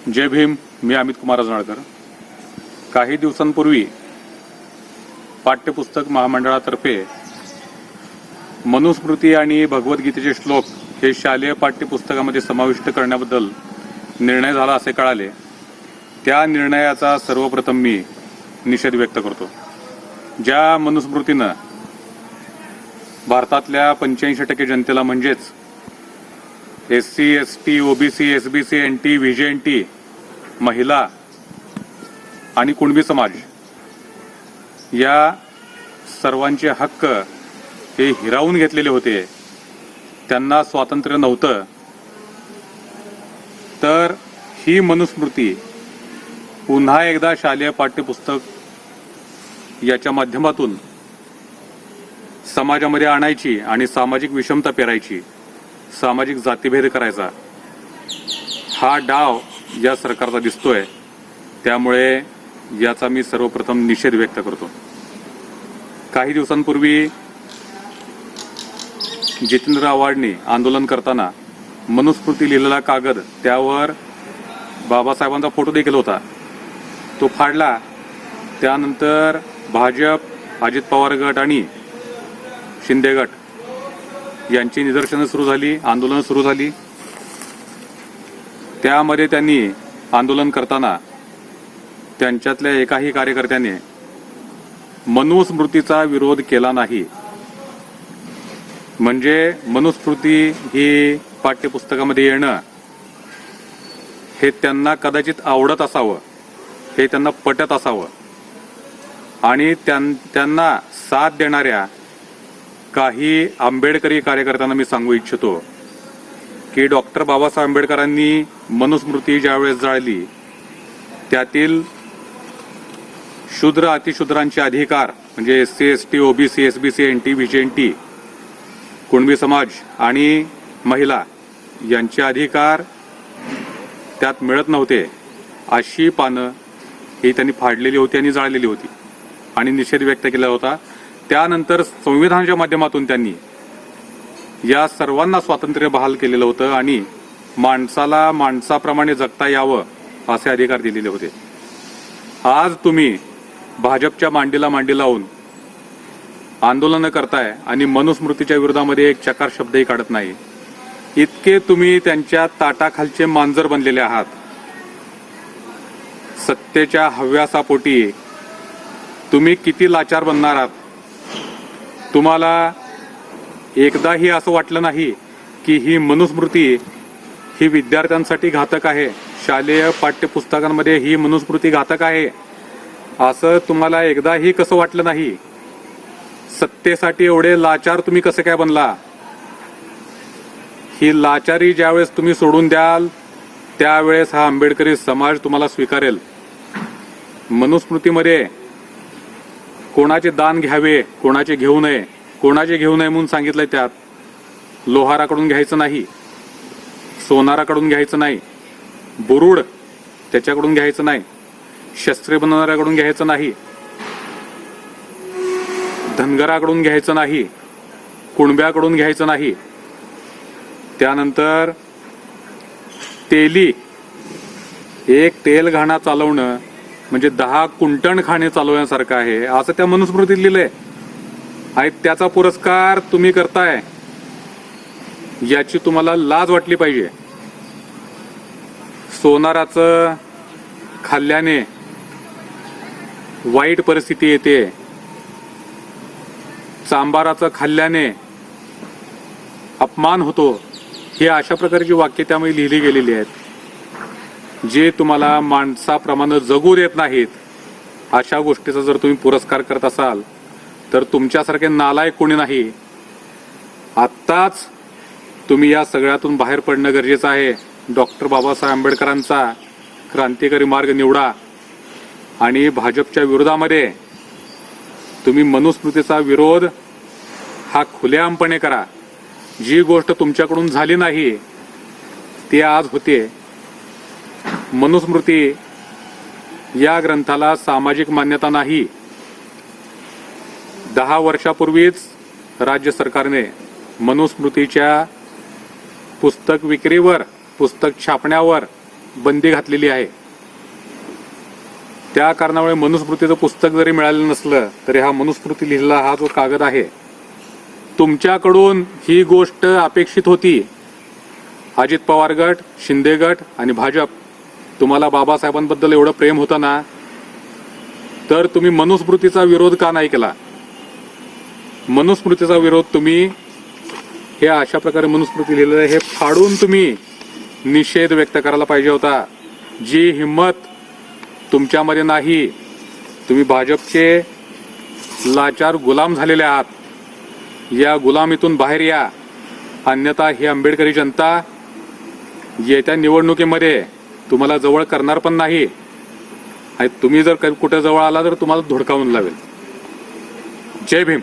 जय भीम. मी अमित कुमार अजनाळकर. काही दिवसांपूर्वी पाठ्यपुस्तक महामंडळातर्फे मनुस्मृती आणि भगवद्गीतेचे श्लोक हे शालेय पाठ्यपुस्तकामध्ये समाविष्ट करण्याबद्दल निर्णय झाला असे कळाले. त्या निर्णयाचा सर्वप्रथम मी निषेध व्यक्त करतो. ज्या मनुस्मृतीनं भारतातल्या 85% जनतेला म्हणजेच SC, ST, OBC, SBC, NT, VJNT, महिला आणि कुणबी समाज या सर्वांचे हक्क हे हिरावून घेतलेले होते. त्यांना स्वातंत्र्य नव्हतं. तर ही मनुस्मृती पुन्हा एकदा शालेय पाठ्यपुस्तक याच्या माध्यमातून समाजामध्ये आणायची आणि सामाजिक विषमता पेरायची, सामाजिक जातीभेद करायचा हा डाव या सरकारचा दिसतोय. त्यामुळे याचा मी सर्वप्रथम निषेध व्यक्त करतो. काही दिवसांपूर्वी जितेंद्र आव्हाडनी आंदोलन करताना मनुस्मृती लिहिलेला कागद, त्यावर बाबासाहेबांचा फोटो देखील होता, तो फाडला. त्यानंतर भाजप, अजित पवार गट आणि शिंदे गट यांची निदर्शनं सुरू झाली, आंदोलन सुरू झाली. त्यामध्ये त्यांनी आंदोलन करताना त्यांच्यातल्या एकाही कार्यकर्त्याने मनुस्मृतीचा विरोध केला नाही. म्हणजे मनुस्मृती ही पाठ्यपुस्तकामध्ये येणं हे त्यांना कदाचित आवडत असावं, हे त्यांना पटत असावं. आणि त्यांना साथ देणाऱ्या काही आंबेडकरी कार्यकर्त्यांना मी सांगू इच्छितो की डॉक्टर बाबासाहेब आंबेडकरांनी मनुस्मृती ज्यावेळेस जाळली, त्यातील शूद्र अतिशूद्रांचे अधिकार म्हणजे SC, ST, OBC, SBC, NT, VJNT, Kunbi समाज आणि महिला यांचे अधिकार त्यात मिळत नव्हते, अशी पानं ही त्यांनी फाडलेली होती आणि जाळलेली होती आणि निषेध व्यक्त केला होता. त्यानंतर संविधानाच्या माध्यमातून त्यांनी या सर्वांना स्वातंत्र्य बहाल केलेलं होतं आणि माणसाला माणसाप्रमाणे जगता यावं असे अधिकार दिलेले होते. आज तुम्ही भाजपच्या मांडीला मांडी लावून आंदोलनं करताय आणि मनुस्मृतीच्या विरोधामध्ये एक चकार शब्दही काढत नाही. इतके तुम्ही त्यांच्या ताटाखालचे मांजर बनलेले आहात. सत्तेच्या हव्यासापोटी तुम्ही किती लाचार बनणार आहात. तुम्हाला एकदाही असं वाटलं नाही की ही मनुस्मृती ही विद्यार्थ्यांसाठी घातक आहे, शालेय पाठ्यपुस्तकांमध्ये ही मनुस्मृती घातक आहे, असं तुम्हाला एकदाही कसं वाटलं नाही. सत्तेसाठी एवढे लाचार तुम्ही कसं काय बनला. ही लाचारी ज्यावेळेस तुम्ही सोडून द्याल त्यावेळेस हा आंबेडकरी समाज तुम्हाला स्वीकारेल. मनुस्मृतीमध्ये कोणाचे दान घ्यावे, कोणाचे घेऊ नये, कोणाचे घेऊ नये म्हणून सांगितलंय. त्यात लोहाराकडून घ्यायचं नाही, सोनाराकडून घ्यायचं नाही, बुरुड त्याच्याकडून घ्यायचं नाही, शस्त्रे बनवणाऱ्याकडून घ्यायचं नाही, धनगराकडून घ्यायचं नाही, कुणब्याकडून घ्यायचं नाही. त्यानंतर तेली एक तेल घाणा चालवणं म्हणजे 10 कुंटण खाणे चालवण्यासारखं आहे असं त्या मनुस्मृतीत लिहिलंय. आणि त्याचा पुरस्कार तुम्ही करताय, याची तुम्हाला लाज वाटली पाहिजे. सोनाराचं खाल्ल्याने वाईट परिस्थिती येते, चांबाराचं खाल्ल्याने अपमान होतो, ही अशा प्रकारची वाक्य त्यामध्ये लिहिली गेलेली आहेत, जे तुम्हाला माणसाप्रमाणे जगू देत नाहीत. अशा गोष्टीचा जर तुम्ही पुरस्कार करत असाल तर तुमच्यासारखे नालायक कोणी नाही. आत्ताच तुम्ही या सगळ्यातून बाहेर पडणं गरजेचं आहे. डॉक्टर बाबासाहेब आंबेडकरांचा क्रांतिकारी मार्ग निवडा आणि भाजपच्या विरोधामध्ये तुम्ही मनुस्मृतीचा विरोध हा खुलेआमपणे करा. जी गोष्ट तुमच्याकडून झाली नाही ती आज होते. मनुस्मृती या ग्रंथाला सामाजिक मान्यता नाही. 10 वर्षापूर्वीच राज्य सरकारने मनुस्मृतीच्या पुस्तक विक्रीवर, पुस्तक छापण्यावर बंदी घातलेली आहे. त्या कारणामुळे मनुस्मृतीचं पुस्तक जरी मिळालेलं नसलं तरी हा मनुस्मृती लिहिलेला हा जो कागद आहे, तुमच्याकडून ही गोष्ट अपेक्षित होती. अजित पवार गट, शिंदे गट आणि भाजप, तुम्हाला बाबासाहेबांबद्दल एवढं प्रेम होतं ना, तर तुम्ही मनुस्मृतीचा विरोध का नाही केला? मनुस्मृतीचा विरोध तुम्ही हे अशा प्रकारे मनुस्मृती लिहिलेलं हे फाडून तुम्ही निषेध व्यक्त करायला पाहिजे होता. जी हिंमत तुमच्यामध्ये नाही. तुम्ही भाजपचे लाचार गुलाम झालेले आहात. या गुलामीतून बाहेर या, अन्यथा ही आंबेडकरी जनता येत्या निवडणुकीमध्ये तुम्हाला जवळ करणार पण नाही. आणि तुम्ही जर कुठे जवळ आला तर तुम्हाला धुडकावून लावेल. जय भीम.